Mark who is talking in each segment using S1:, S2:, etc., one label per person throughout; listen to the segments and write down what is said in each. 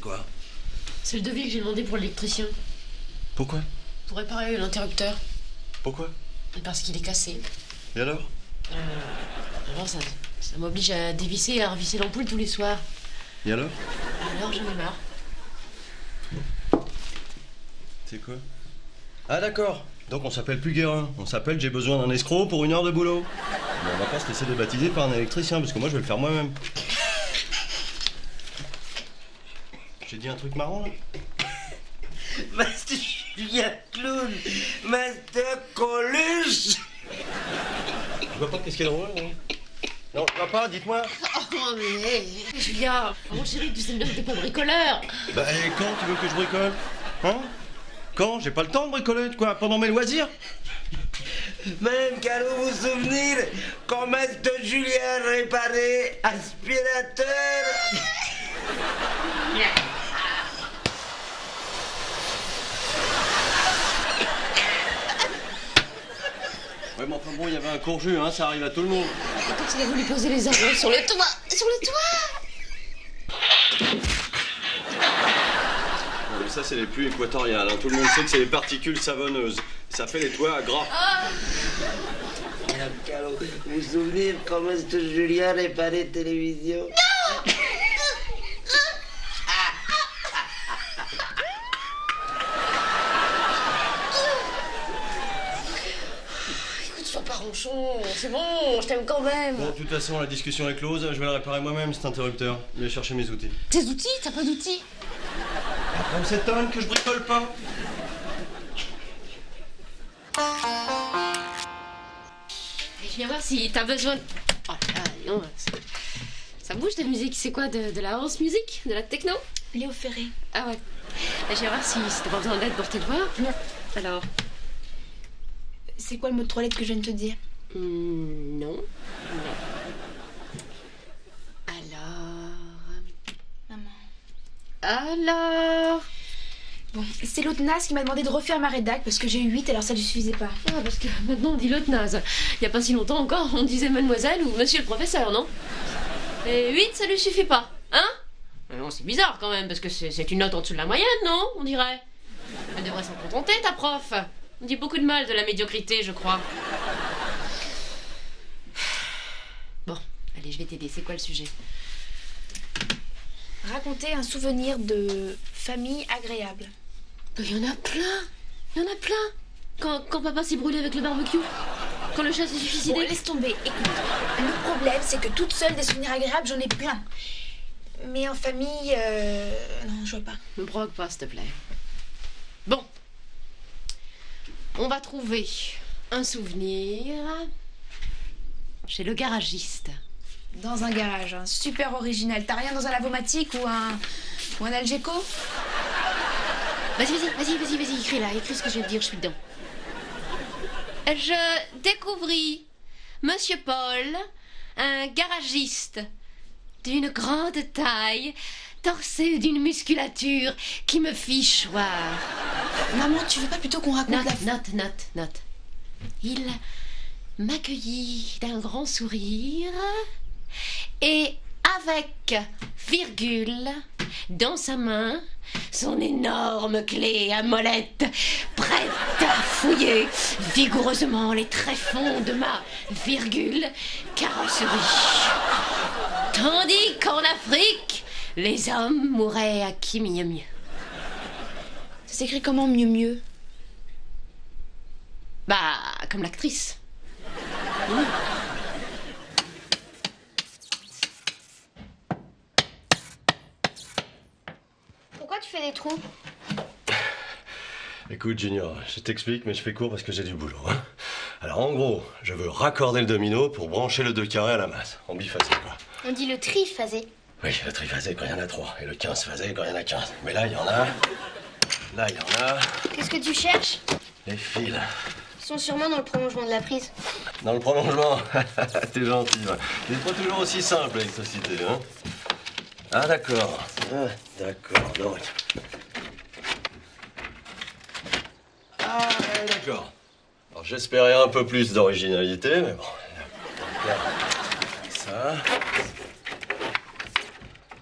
S1: quoi?
S2: C'est le devis que j'ai demandé pour l'électricien.
S1: Pourquoi?
S2: Pour réparer l'interrupteur.
S1: Pourquoi?
S2: Parce qu'il est cassé.
S1: Et alors?
S2: Alors ça m'oblige à dévisser et à revisser l'ampoule tous les soirs.
S1: Et alors?
S2: Alors j'en ai marre.
S1: C'est quoi? Ah d'accord. Donc on s'appelle plus Guérin. On s'appelle j'ai besoin d'un escroc pour 1 heure de boulot. Mais on va pas se laisser débaptiser par un électricien parce que moi je vais le faire moi-même. J'ai dit un truc marrant là?
S3: Master Julien Clown, Master Coluche.
S1: Je vois pas qu'est-ce qui est drôle. Hein. Non, je vois pas, dites-moi.
S2: Oh mais... Julia, mon chéri, tu sais bien que t'es pas bricoleur.
S1: Bah et quand tu veux que je bricole? Hein? Quand? J'ai pas le temps de bricoler, quoi, pendant mes loisirs?
S3: Madame Callot, vous vous souvenez quand Master Julien réparait aspirateur?
S1: Ouais, mais enfin bon, il y avait un courju, hein, ça arrive à tout le monde.
S2: Et quand il a voulu poser les arbres sur le toit,
S1: Non, mais ça, c'est les pluies équatoriales, hein. Tout le monde sait que c'est les particules savonneuses. Ça fait les toits à gras.
S3: Madame Callot, vous vous souvenez quand Master Julien réparait télévision?
S2: Sois pas ronchon, c'est bon, je t'aime quand même.
S1: Bon, de toute façon, la discussion est close. Je vais le réparer moi-même, cet interrupteur. Je vais chercher mes outils.
S2: Tes outils? T'as pas d'outils?
S1: Après, on s'étonne que je bricole pas.
S2: Je viens voir si t'as besoin... Oh là, non, ça bouge ta musique, c'est quoi, de la house music? De la techno?
S4: Léo Ferré.
S2: Ah ouais. Je viens voir si t'as pas besoin d'aide pour tes devoirs.
S4: Non.
S2: Alors?
S4: C'est quoi le mot de toilette que je viens de te dire?
S2: Non. Alors...
S4: Maman.
S2: Alors...
S4: Bon, c'est l'autre naze qui m'a demandé de refaire ma rédac parce que j'ai eu 8 alors ça lui suffisait pas.
S2: Ah, parce que maintenant on dit l'autre naze. Il y a pas si longtemps encore, on disait mademoiselle ou monsieur le professeur, non? Et 8, ça lui suffit pas, hein? Non, c'est bizarre quand même, parce que c'est une note en dessous de la moyenne, non? On dirait. Elle devrait s'en contenter, ta prof. On dit beaucoup de mal de la médiocrité, je crois. Bon, allez, je vais t'aider. C'est quoi le sujet?
S4: Raconter un souvenir de famille agréable.
S2: Il y en a plein. Il y en a plein. Quand papa s'est brûlé avec le barbecue. Quand le chat s'est suicidé.
S4: Bon, laisse tomber. Écoute, le problème, c'est que toute seule, des souvenirs agréables, j'en ai plein. Mais en famille, non, je vois pas.
S2: Me provoque pas, s'il te plaît. Bon. On va trouver un souvenir chez le garagiste.
S4: Dans un garage, hein, super original. T'as rien dans un lavomatique ou un Algeco?
S2: Vas-y, écris là, écris ce que je vais te dire, je suis dedans. Je découvris Monsieur Paul, un garagiste d'une grande taille, torsé d'une musculature qui me fit choir.
S4: Maman, tu veux pas plutôt qu'on raconte
S2: Note. Il m'accueillit d'un grand sourire et avec, virgule, dans sa main, son énorme clé à molette, prête à fouiller vigoureusement les tréfonds de ma, virgule, carrosserie. Tandis qu'en Afrique, les hommes mouraient à qui mieux.
S4: Ça s'écrit comment mieux?
S2: Bah, comme l'actrice. Oui.
S4: Pourquoi tu fais des trous?
S1: Écoute, Junior, je t'explique, mais je fais court parce que j'ai du boulot. Hein. Alors, en gros, je veux raccorder le domino pour brancher le 2 carré à la masse. En biphasé, quoi.
S5: On dit le triphasé.
S1: Oui, le triphasé quand il y en a 3. Et le 15 phasé quand il y en a 15. Mais là, il y en a. Là, il y en a.
S5: Qu'est-ce que tu cherches?
S1: Les fils.
S5: Ils sont sûrement dans le prolongement de la prise.
S1: Dans le prolongement. T'es gentil. Ouais. C'est pas toujours aussi simple, l'électricité, hein. Ah, d'accord. Ah, d'accord, donc. Ah, d'accord. Alors, j'espérais un peu plus d'originalité, mais bon. Ça.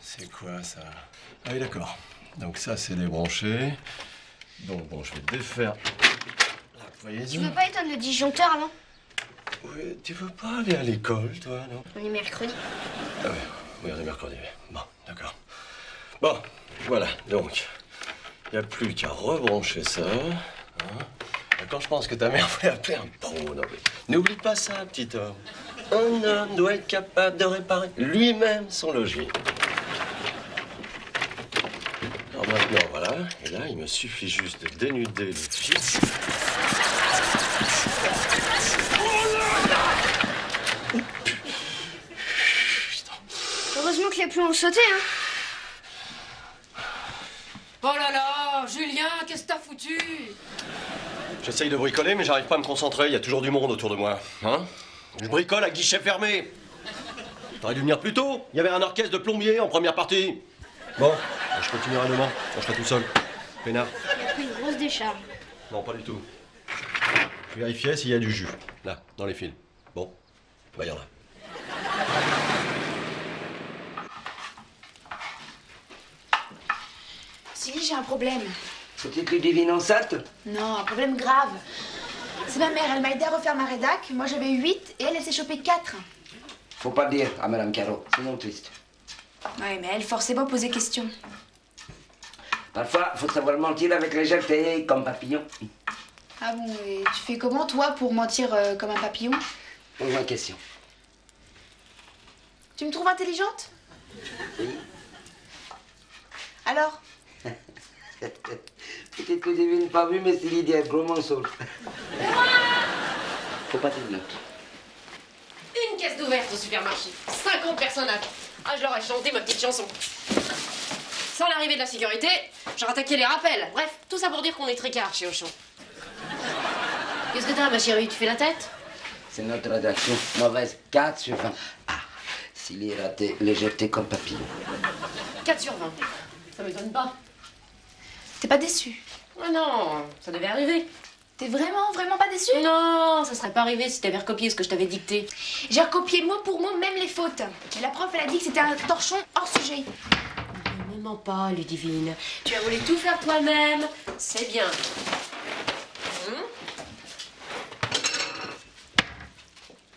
S1: C'est quoi, ça? Ah oui, d'accord. Donc ça, c'est débranché. Donc bon, je vais défaire la prise.
S5: Tu veux pas éteindre le disjoncteur avant?
S1: Oui, tu veux pas aller à l'école, toi, non?
S5: On est mercredi.
S1: Ah oui, on est mercredi. Bon, d'accord. Bon, voilà, donc, il n'y a plus qu'à rebrancher ça. Hein. Quand je pense que ta mère voulait appeler un pro, non mais n'oublie pas ça, petit homme. Un homme doit être capable de réparer lui-même son logis. Alors maintenant, voilà, et là, il me suffit juste de dénuder le fils.
S5: Heureusement que les plombs ont sauté, hein.
S2: Oh là là, Julien, qu'est-ce que t'as foutu?
S1: J'essaye de bricoler, mais j'arrive pas à me concentrer. Il y a toujours du monde autour de moi. Hein? Je bricole à guichet fermé. T'aurais dû venir plus tôt. Il y avait un orchestre de plombiers en première partie. Bon, je continuerai demain. Je serai tout seul. Pénard.
S5: Il a pris une grosse décharge.
S1: Non, pas du tout. Je vérifiais s'il y a du jus. Là, dans les fils. Bon, bah, il y en a.
S4: Si, j'ai un problème.
S3: Petite Ludivine enceinte?
S4: Non, un problème grave. C'est ma mère, elle m'a aidé à refaire ma rédac. Moi, j'avais 8 et elle s'est chopé 4.
S3: Faut pas dire à Madame Caro, sinon triste.
S4: Ouais, mais elle forçait pas à poser question.
S3: Parfois, faut savoir mentir avec légèreté, comme papillon.
S4: Ah bon, et tu fais comment, toi, pour mentir comme un papillon?
S3: Pose-moi une question.
S4: Tu me trouves intelligente?
S3: Oui.
S4: Alors?
S3: Peut-être que Ludivine pas vu, mais c'est l'idée, gros mensonge. Faut pas dire note.
S2: Une caisse d'ouverte au supermarché. 50 personnes à... Ah, je leur ai chanté ma petite chanson. Sans l'arrivée de la sécurité, j'aurais attaqué les rappels. Bref, tout ça pour dire qu'on est tricard chez Auchan. Qu'est-ce que t'as, ma chérie? Tu fais la tête?
S3: C'est notre rédaction. Mauvaise, 4 sur 20. Ah, s'il est raté, légèreté comme papillon.
S2: 4 sur 20. Ça m'étonne pas.
S4: T'es pas déçu?
S2: Ah non, ça devait arriver.
S4: T'es vraiment pas déçu?
S2: Non, ça serait pas arrivé si t'avais recopié ce que je t'avais dicté.
S4: J'ai recopié mot pour mot, même les fautes. Mais la prof, elle a dit que c'était un torchon hors sujet.
S2: Ne me mens pas, Ludivine. Tu as voulu tout faire toi-même. C'est bien.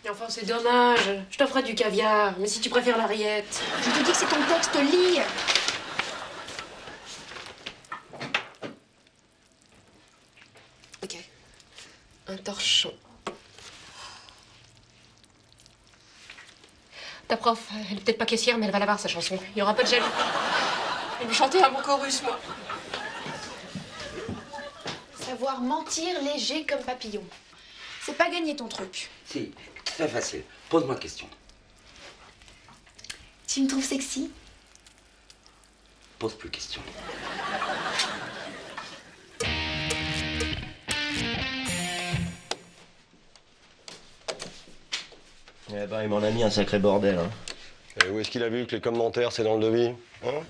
S2: Mais enfin, c'est dommage. Je t'offrais du caviar, mais si tu préfères la rillette.
S4: Je te dis que c'est ton texte, lis.
S2: Ok. Un torchon. Ta prof, elle est peut-être pas caissière, mais elle va l'avoir, sa chanson. Il y aura pas de jaloux. Je vais lui chanter un bon chorus, moi.
S4: Savoir mentir léger comme papillon. C'est pas gagner ton truc.
S3: Si, très facile. Pose-moi une question.
S4: Tu me trouves sexy?
S3: Pose plus de questions.
S1: Eh ben, il m'en a mis un sacré bordel, hein. Et où est-ce qu'il a vu que les commentaires, c'est dans le devis? Hein?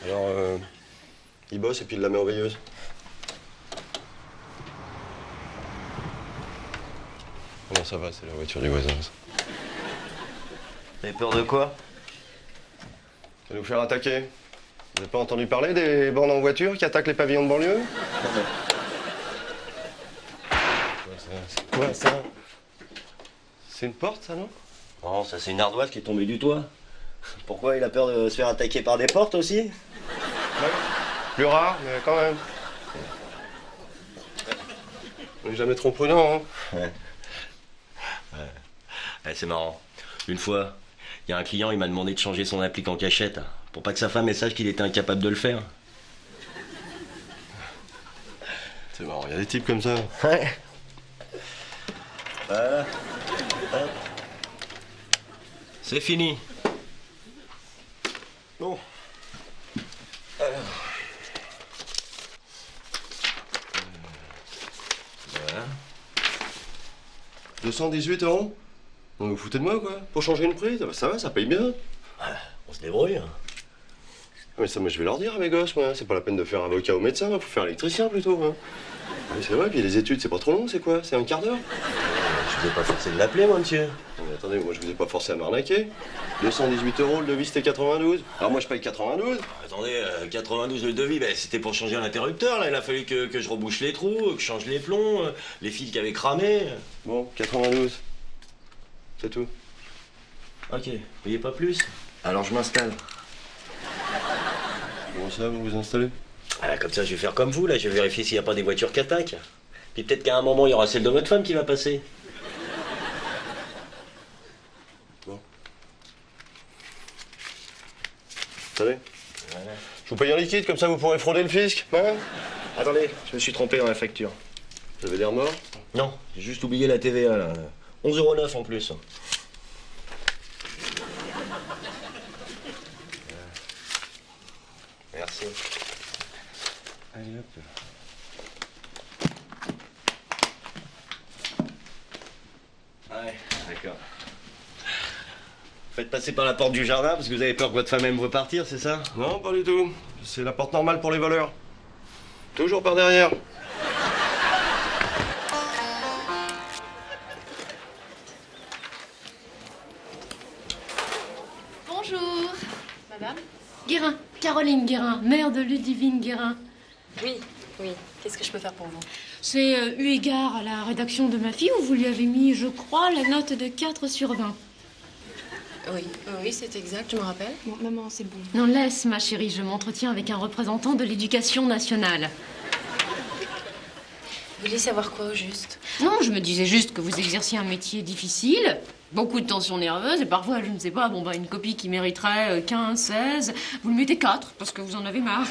S1: Alors, il bosse et puis il la met en veilleuse. Comment ça va, c'est la voiture du voisin, ça.
S6: T'avais peur de quoi?
S1: Ça va nous faire attaquer. Vous n'avez pas entendu parler des bornes en voiture qui attaquent les pavillons de banlieue? C'est quoi ça? C'est une porte, ça, non?
S6: Non, ça c'est une ardoise qui est tombée du toit. Pourquoi il a peur de se faire attaquer par des portes aussi?
S1: Ouais. Plus rare, mais quand même. On n'est jamais trop prudent, hein.
S6: Ouais, c'est marrant. Une fois, il y a un client, il m'a demandé de changer son applique en cachette, pour pas que sa femme sache qu'il était incapable de le faire.
S1: C'est marrant, il y a des types comme ça.
S6: Ouais. Voilà. Hop. C'est fini.
S1: Bon.
S6: Alors. Voilà.
S1: 218 €? Non, vous vous foutez de moi, quoi? Pour changer une prise? Ça va, ça paye bien.
S6: On se débrouille.
S1: Mais ça, moi, je vais leur dire à mes gosses, moi. C'est pas la peine de faire avocat ou médecin, faut faire électricien plutôt. Hein. Oui, c'est vrai, puis les études, c'est pas trop long, c'est quoi? C'est un quart d'heure? Je
S6: vous ai pas forcé de l'appeler, moi, monsieur.
S1: Mais attendez, moi je vous ai pas forcé à m'arnaquer. 218 €, le devis c'était 92. Alors moi je paye 92.
S6: Attendez, 92 le devis, ben, c'était pour changer l'interrupteur, là. Il a fallu que je rebouche les trous, que je change les plombs, les fils qui avaient cramé.
S1: Bon, 92. C'est tout.
S6: Ok, vous payez pas plus? Alors je m'installe.
S1: Comment ça, vous vous installez?
S6: Ah, comme ça, je vais faire comme vous, là. Je vais vérifier s'il n'y a pas des voitures qui attaquent. Puis peut-être qu'à un moment, il y aura celle de votre femme qui va passer.
S1: Bon. Attendez.
S6: Voilà.
S1: Je vous paye en liquide, comme ça vous pourrez frauder le fisc, hein?
S6: Attendez, je me suis trompé dans la facture.
S1: Vous avez l'air mort?
S6: Non, j'ai juste oublié la TVA, là. 11,09 € en plus. Merci.
S1: Allez hop.
S6: Ouais, d'accord. Faites passer par la porte du jardin parce que vous avez peur que votre femme aime vous partir, c'est ça?
S1: Non, pas du tout. C'est la porte normale pour les voleurs. Toujours par derrière.
S2: Bonjour. Madame? Guérin, Caroline Guérin, mère de Ludivine Guérin.
S7: Oui, oui. Qu'est-ce que je peux faire pour vous?
S2: C'est eu égard à la rédaction de ma fille où vous lui avez mis, je crois, la note de 4 sur 20.
S7: Oui, oui, c'est exact, je me rappelle. Bon, maman, c'est bon.
S2: Non, laisse, ma chérie, je m'entretiens avec un représentant de l'éducation nationale.
S7: Vous voulez savoir quoi au juste?
S2: Non, je me disais juste que vous exerciez un métier difficile, beaucoup de tensions nerveuses, et parfois, je ne sais pas, bon, bah, une copie qui mériterait 15, 16, vous le mettez 4, parce que vous en avez marre.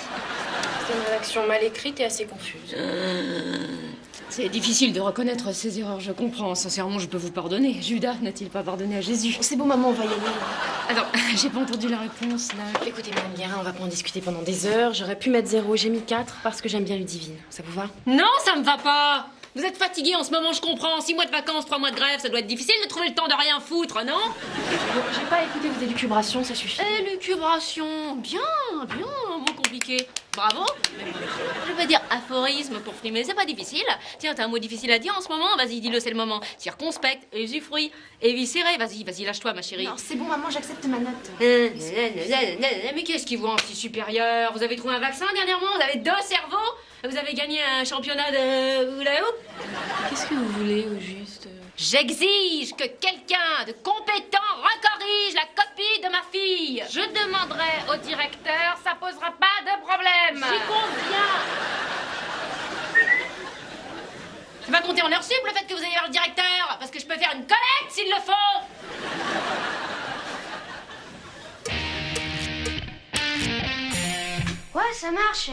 S7: C'est une rédaction mal écrite et assez confuse.
S2: C'est difficile de reconnaître ses erreurs, je comprends. Sincèrement, je peux vous pardonner. Judas n'a-t-il pas pardonné à Jésus?
S7: C'est bon, maman, on va y aller.
S2: Attends, j'ai pas entendu la réponse, là.
S7: Écoutez, madame Guérin, on va pas en discuter pendant des heures. J'aurais pu mettre 0, j'ai mis 4 parce que j'aime bien Ludivine. Ça vous va?
S2: Non, ça me va pas. Vous êtes fatigué en ce moment, je comprends. 6 mois de vacances, 3 mois de grève, ça doit être difficile de trouver le temps de rien foutre, non?
S7: Bon, j'ai pas écouté vos élucubrations, ça suffit.
S2: Élucubration, bien, un mot compliqué. Bravo. Je veux dire aphorisme pour frimer, c'est pas difficile. Tiens, t'as un mot difficile à dire en ce moment? Vas-y, dis-le, c'est le moment. Circonspect, usufruit, éviscéré. Vas-y, lâche-toi, ma chérie.
S7: Non, c'est bon, maman, j'accepte ma note.
S2: Mais qu'est-ce qui vous rend si supérieur? Vous avez trouvé un vaccin dernièrement? Vous avez 2 cerveaux? Vous avez gagné un championnat de hula hoop?
S7: Qu'est-ce que vous voulez au juste?
S2: J'exige que quelqu'un de compétent recorrige la copie de ma fille. Je demanderai au directeur, ça posera pas de problème. J'y conviens. Ça va compter en heures sup le fait que vous ayez vers le directeur, parce que je peux faire une collecte s'il le faut.
S5: Ouais, ça marche.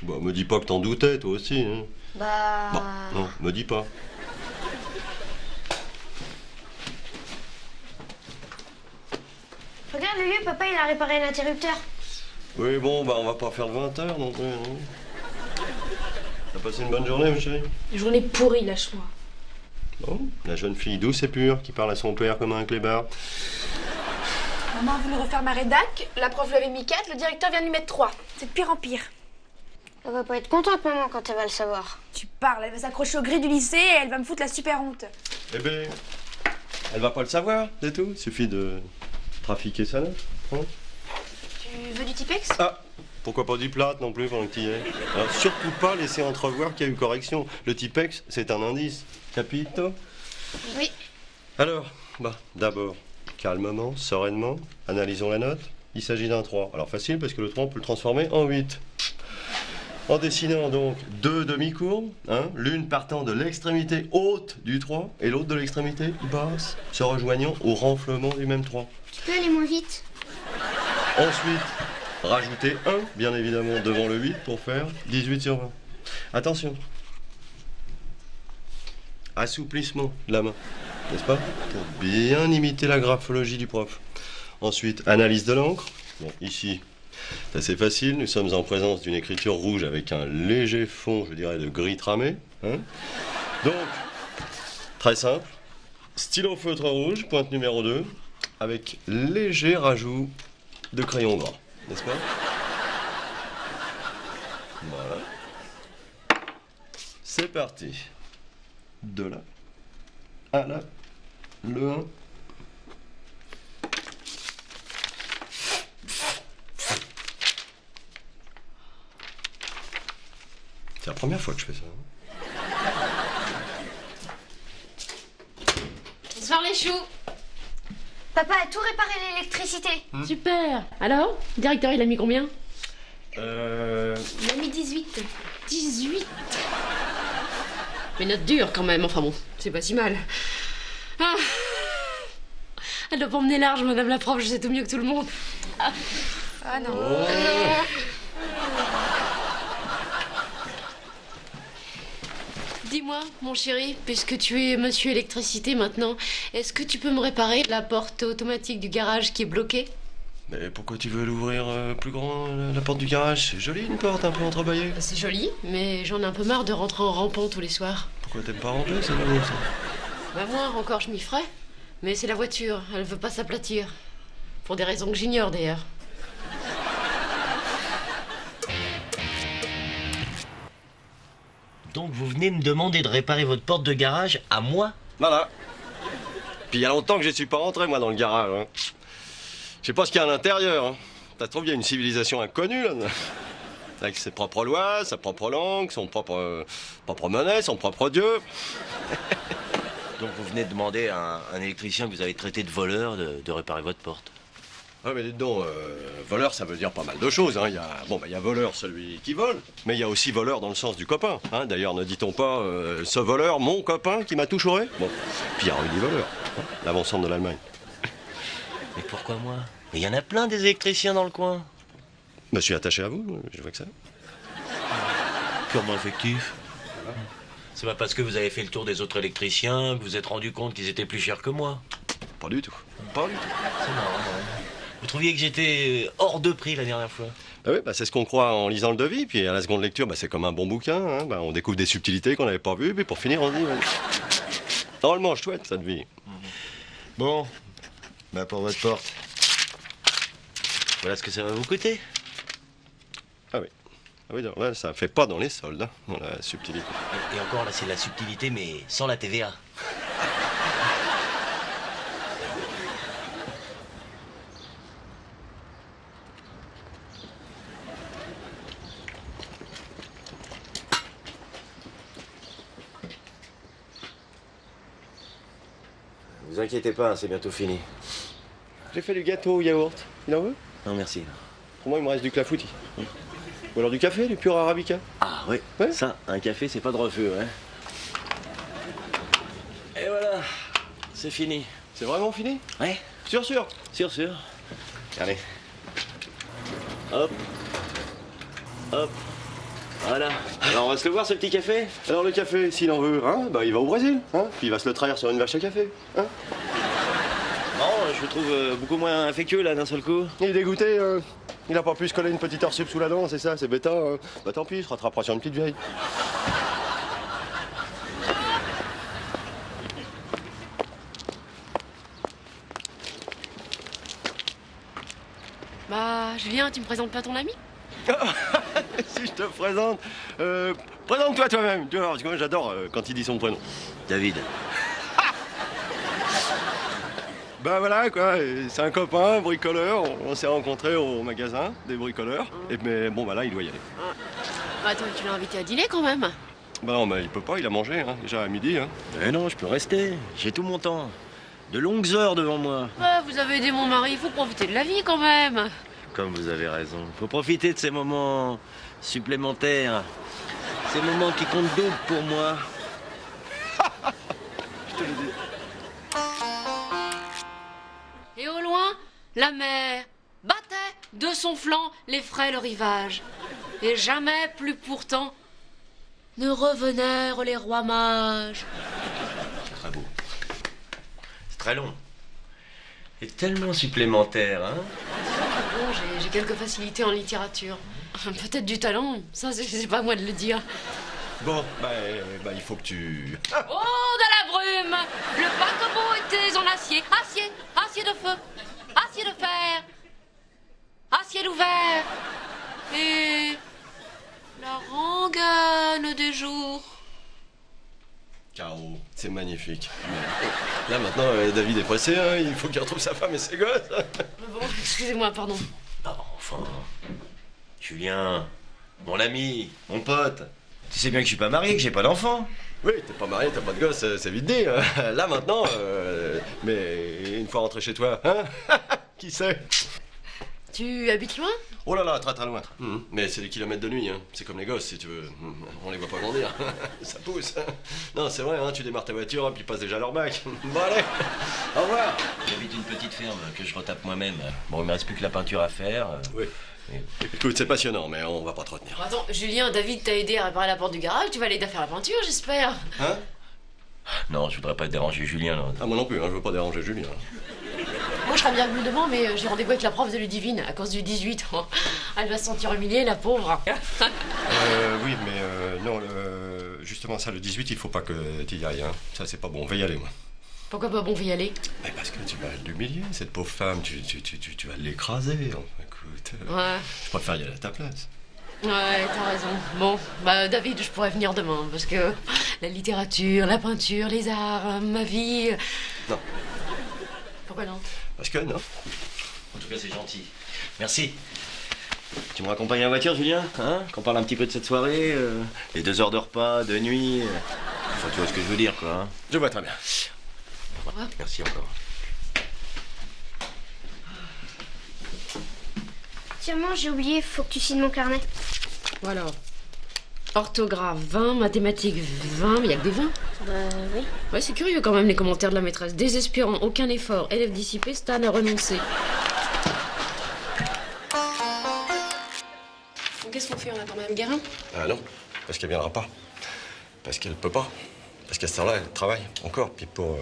S1: Bah, me dis pas que t'en doutais, toi aussi, hein.
S5: Bah...
S1: Bon, non, me dis pas.
S5: Regarde, Lulu, papa, il a réparé l'interrupteur.
S1: Oui, bon, bah, on va pas faire 20 heures non plus, non. T'as passé une bonne journée, ma chérie?
S7: Journée pourrie, lâche-moi.
S1: Bon, la jeune fille douce et pure qui parle à son père comme un clébard.
S4: Maman voulait refaire ma rédac, la prof lui avait mis 4, le directeur vient de lui mettre 3. C'est de pire en pire.
S5: Elle va pas être contente, maman, quand elle va le savoir.
S4: Tu parles, elle va s'accrocher aux grilles du lycée et elle va me foutre la super honte.
S1: Eh ben, elle va pas le savoir, c'est tout. Il suffit de trafiquer sa note. Hein?
S4: Tu veux du Tipex?
S1: Ah, pourquoi pas du plate non plus pendant que t'y es. Alors, surtout pas laisser entrevoir qu'il y a eu correction. Le Tipex, c'est un indice. Capito?
S5: Oui.
S1: Alors, bah, d'abord, calmement, sereinement, analysons la note. Il s'agit d'un 3. Alors facile parce que le 3, on peut le transformer en 8. En dessinant donc 2 demi-courbes, hein, l'une partant de l'extrémité haute du 3 et l'autre de l'extrémité basse, se rejoignant au renflement du même 3.
S5: Tu peux aller moins vite?
S1: Ensuite, rajouter 1, bien évidemment, devant le 8 pour faire 18 sur 20. Attention. Assouplissement de la main, n'est-ce pas? Pour bien imiter la graphologie du prof. Ensuite, analyse de l'encre. Bon, ici, c'est assez facile. Nous sommes en présence d'une écriture rouge avec un léger fond, je dirais, de gris tramé. Hein? Donc, très simple. Stylo feutre rouge, pointe numéro 2, avec léger rajout de crayon gras. N'est-ce pas? Voilà. C'est parti. De là à là. Le 1. C'est la première fois que je fais ça.
S2: Bonsoir les choux.
S5: Papa a tout réparé l'électricité.
S2: Super. Alors, le directeur, il a mis combien?
S5: Il a mis 18.
S2: 18. Mais note dure quand même, enfin bon, c'est pas si mal. Ah. Elle doit pas emmener large, madame la prof, je sais tout mieux que tout le monde.
S5: Ah non.
S2: Dis-moi, mon chéri, puisque tu es monsieur électricité maintenant, est-ce que tu peux me réparer la porte automatique du garage qui est bloquée?
S1: Mais pourquoi tu veux l'ouvrir plus grand, la porte du garage? C'est joli une porte un peu entrebâillée.
S2: C'est joli, mais j'en ai un peu marre de rentrer en rampant tous les soirs.
S1: Pourquoi t'aimes pas ramper, c'est nouveau ça?
S2: Bah moi, encore je m'y ferais. Mais c'est la voiture, elle veut pas s'aplatir. Pour des raisons que j'ignore d'ailleurs.
S6: Donc vous venez me demander de réparer votre porte de garage à moi?
S1: Voilà. Puis il y a longtemps que je suis pas rentré, moi, dans le garage. Hein. Je sais pas ce qu'il y a à l'intérieur. Hein. Ça se trouve, il y a une civilisation inconnue, là. Avec ses propres lois, sa propre langue, son propre monnaie, son propre dieu.
S6: Donc vous venez de demander à un électricien que vous avez traité de voleur de réparer votre porte?
S1: Ouais, mais dites donc, voleur, ça veut dire pas mal de choses. Hein. Il y a voleur, celui qui vole, mais il y a aussi voleur dans le sens du copain. Hein. D'ailleurs, ne dit-on pas ce voleur, mon copain, qui m'a tout chouré? Bon, puis il y a Rudy Voleur, hein, l'avant-centre de l'Allemagne.
S6: Mais pourquoi moi? Mais il y en a plein des électriciens dans le coin.
S1: Je me suis attaché à vous, je vois que ça.
S6: Purement affectif. Voilà. C'est pas parce que vous avez fait le tour des autres électriciens que vous vous êtes rendu compte qu'ils étaient plus chers que moi?
S1: Pas du tout. Pas du tout.
S6: C'est marrant, ouais. Vous trouviez que j'étais hors de prix la dernière fois?
S1: Ah oui, c'est ce qu'on croit en lisant le devis, puis à la seconde lecture, c'est comme un bon bouquin. Hein. On découvre des subtilités qu'on n'avait pas vues, puis pour finir, on se dit... Normalement, chouette, cette vie.
S6: Bon, pour votre porte. Voilà ce que ça va vous coûter.
S1: Ah oui. Ah oui, non, là, ça fait pas dans les soldes, hein, dans la subtilité.
S6: Et encore, là, c'est la subtilité, mais sans la TVA. Vous inquiétez pas, c'est bientôt fini.
S1: J'ai fait du gâteau au yaourt. Il en veut?
S6: Non, merci.
S1: Pour moi, il me reste du clafoutis. Ou alors du café, du pur arabica.
S6: Ah oui, ouais. Ça, un café, c'est pas de refus, ouais. Et voilà, c'est fini.
S1: C'est vraiment fini?
S6: Ouais.
S1: Sûr, sûr?
S6: Sûr, sûr. Allez. Hop. Hop. Voilà. Alors, on va se le voir, ce petit café?
S1: Alors, le café, s'il en veut, hein, il va au Brésil, hein, puis il va se le trahir sur une vache à café, hein.
S6: Non, je le trouve beaucoup moins affectueux, là, d'un seul coup.
S1: Il est dégoûté, il a pas pu se coller une petite heure sup sous la dent, c'est ça, c'est bêta. Bah tant pis, il se rattrapera sur une petite vieille.
S2: Bah, Julien, tu me présentes pas ton ami?
S1: Si je te présente, présente-toi toi-même, tu vois, parce que moi j'adore quand il dit son prénom.
S6: David.
S1: Bah voilà quoi, c'est un copain, bricoleur, on s'est rencontrés au magasin des bricoleurs, et mais bon bah là il doit y aller.
S2: Bah attends, tu l'as invité à dîner quand même?
S1: Bah non mais il peut pas, il a mangé, hein, déjà à midi. Hein.
S6: Eh non, je peux rester, j'ai tout mon temps. De longues heures devant moi.
S2: Ouais, vous avez aidé mon mari, il faut profiter de la vie quand même.
S6: Comme vous avez raison, faut profiter de ces moments supplémentaires. Ces moments qui comptent double pour moi.
S1: Je te le dis.
S2: Et au loin, la mer battait de son flanc les frêles rivages. Et jamais plus pourtant ne revenèrent les rois mages.
S6: C'est très beau. C'est très long. Et tellement supplémentaire, hein?
S2: Bon, j'ai quelques facilités en littérature. Peut-être du talent, ça c'est pas à moi de le dire.
S1: Bon, il faut que tu...
S2: Oh, dans la brume, le paquebot était en acier, acier de feu, acier de fer, acier ouvert, et la rengaine des jours.
S1: Caro, C'est magnifique. Là, maintenant, David est pressé, hein, il faut qu'il retrouve sa femme et ses gosses.
S2: Bon, excusez-moi, pardon.
S6: Ah, enfin... Julien, mon ami, mon pote. Tu sais bien que je suis pas marié, que j'ai pas d'enfant.
S1: Oui, t'es pas marié, t'as pas de gosse, c'est vite dit. Hein. Là, maintenant, mais une fois rentré chez toi, hein? Qui sait?
S2: Tu habites loin?
S1: Oh là là, très très loin. Mais c'est des kilomètres de nuit, hein. C'est comme les gosses, si tu veux. On les voit pas grandir. Ça pousse. Non, c'est vrai, hein, tu démarres ta voiture, puis ils passent déjà leur bac. Bon, allez, au revoir.
S6: J'habite une petite ferme que je retape moi-même. Bon, il me reste plus que la peinture à faire.
S1: Oui. Écoute, c'est passionnant, mais on va pas te retenir.
S2: Attends, Julien, David t'a aidé à réparer la porte du garage, tu vas l'aider à faire la peinture, j'espère.
S1: Hein?
S6: Non, je voudrais pas déranger Julien, là.
S1: Ah, moi non plus, hein, je veux pas déranger Julien.
S2: Moi, je serais bien venue demain, mais j'ai rendez-vous avec la prof de Ludivine à cause du 18. Elle va se sentir humiliée, la pauvre.
S1: Oui, mais non, justement, ça, le 18, il faut pas que tu y ailles, hein. Ça, c'est pas bon, on va y aller, moi.
S2: Pourquoi pas bon, on va y aller?
S1: Mais parce que tu vas l'humilier, cette pauvre femme, tu vas l'écraser. Enfin, écoute,
S2: Ouais.
S1: je préfère y aller à ta place.
S2: Ouais, t'as raison. Bon, bah David, je pourrais venir demain, parce que la littérature, la peinture, les arts, ma vie...
S1: Non.
S2: Pourquoi non?
S1: Parce que non.
S6: En tout cas, c'est gentil. Merci. Tu me raccompagnes en voiture, Julien, hein? Qu'on parle un petit peu de cette soirée, les 2 heures de repas, de nuit... Enfin, tu vois ce que je veux dire, quoi, hein?
S1: Je vois très bien.
S6: Merci encore.
S5: Tiens, maman, j'ai oublié, faut que tu signes mon carnet.
S2: Voilà. Orthographe 20, mathématiques 20, mais il y a que des 20.
S5: Bah oui.
S2: Ouais, c'est curieux quand même les commentaires de la maîtresse. Désespérant, aucun effort, élève dissipé, Stan a renoncé. Qu'est-ce qu'on fait? On attend Mme Guérin?
S1: Ah non, parce qu'elle viendra pas. Parce qu'elle peut pas. Parce qu'à cette heure-là, elle travaille encore. Puis pour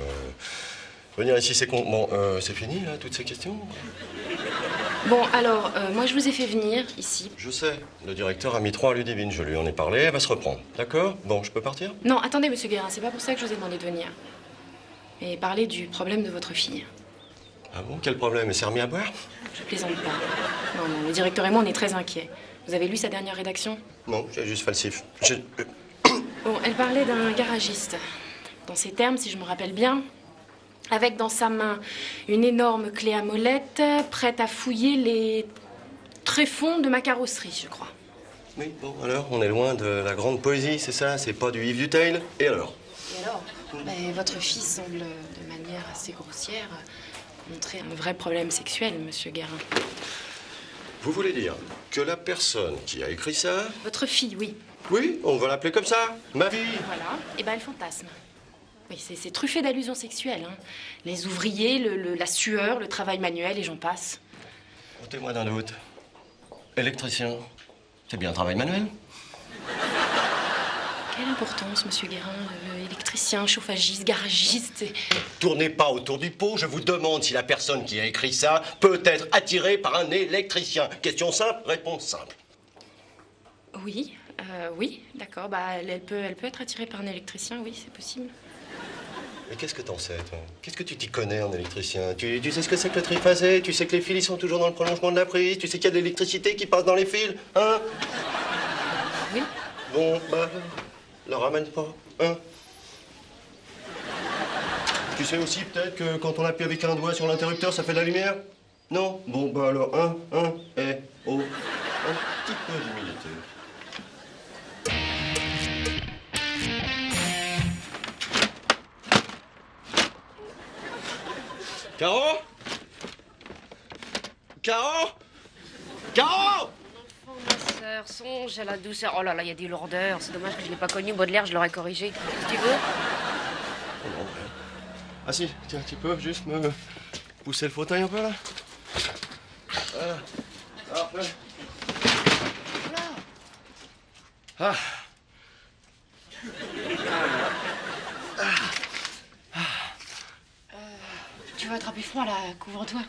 S1: venir ici, c'est con. Bon, c'est fini, là, toutes ces questions?
S7: Bon, alors, moi je vous ai fait venir ici.
S1: Je sais. Le directeur a mis 3 à Ludivine. Je lui en ai parlé, elle va se reprendre. D'accord? Bon, je peux partir?
S7: Non, attendez, monsieur Guérin, c'est pas pour ça que je vous ai demandé de venir. Mais parler du problème de votre fille.
S1: Ah bon? Quel problème? Elle s'est remis à boire?
S7: Je plaisante pas. Non, non, le directeur et moi, on est très inquiets. Vous avez lu sa dernière rédaction?
S1: Non, j'ai juste falsif.
S7: Bon, elle parlait d'un garagiste. Dans ces termes, si je me rappelle bien, avec dans sa main une énorme clé à molette, prête à fouiller les tréfonds de ma carrosserie, je crois.
S1: Oui, bon, alors, on est loin de la grande poésie, c'est ça? C'est pas du Yves Duteil? Et alors?
S7: Et alors? Ben, votre fille semble, de manière assez grossière, montrer un vrai problème sexuel, monsieur Guérin.
S1: Vous voulez dire que la personne qui a écrit ça...
S7: Votre fille, oui.
S1: Oui, on va l'appeler comme ça, ma vie.
S7: Voilà, et ben elle fantasme. Oui, c'est truffé d'allusions sexuelles, hein. Les ouvriers, la sueur, le travail manuel, et j'en passe.
S1: Ôtez-moi d'un doute. Électricien, c'est bien un travail manuel?
S7: Quelle importance, monsieur Guérin, électricien, chauffagiste, garagiste...
S1: Tournez pas autour du pot, je vous demande si la personne qui a écrit ça peut être attirée par un électricien. Question simple, réponse simple.
S7: Oui, oui, d'accord, bah elle peut être attirée par un électricien, oui, c'est possible.
S1: Mais qu'est-ce que t'en sais, toi? Qu'est-ce que tu t'y connais en électricien? Tu sais ce que c'est que le triphasé? Tu sais que les fils, ils sont toujours dans le prolongement de la prise? Tu sais qu'il y a de l'électricité qui passe dans les fils? Hein?
S7: Oui.
S1: Bon, bah, le ramène pas, hein? Tu sais aussi peut-être que quand on appuie avec un doigt sur l'interrupteur, ça fait de la lumière? Non? Bon, bah alors, un petit peu d'humilité. Caro? Caro? Caro?
S2: Oh, ma sœur, songe à la douceur. Oh là là, il y a des lourdeurs. C'est dommage que je l'ai pas connu. Baudelaire, je l'aurais corrigé. Qu'est-ce que tu veux?
S1: Oh non, ouais. Ah si, tiens, tu peux juste me pousser le fauteuil un peu, là? Voilà. Après. Ah.
S7: Tu vas attraper froid, là, couvre-toi.